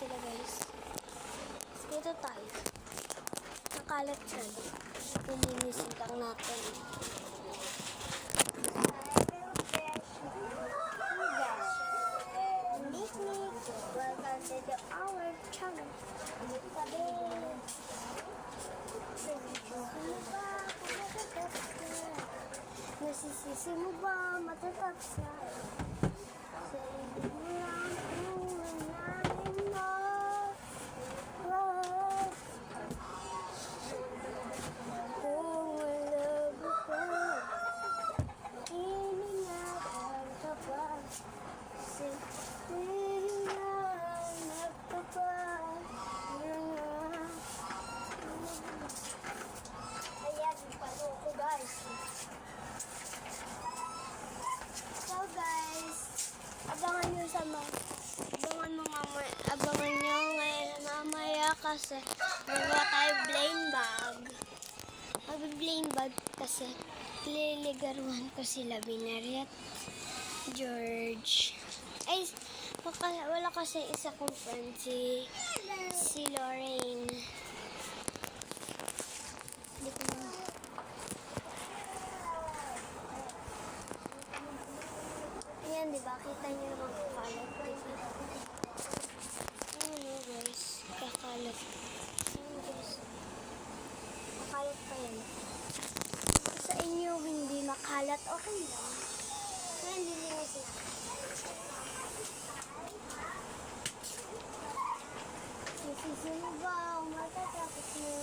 sila guys. Dito tayo. Nakalat siya. Nilinisin lang natin. Welcome to our channel. Nasisisi mo ba matatapsa? Sa ibig mo lang kung namin mo. Kung wala mo pa, iningatan ka pa. Iningatan ka pa. Ayan, palo ko guys. So guys, abangan nyo ngayon mamaya kasi magawa tayo blind bag. Mag-blind bag kasi liligaruhan ko sila Binary at George. Ay, wala kasi isa kong friend si Lorraine. Hindi ko na. Ayan, diba? Kita nyo yung mga kakalat. Ano guys? Kakalat. Ayan guys. Makalat pa yan. Sa inyo, hindi makalat. Okay lang. Kaya hindi nila sila. Nasisi mo ba? Matatapos mo.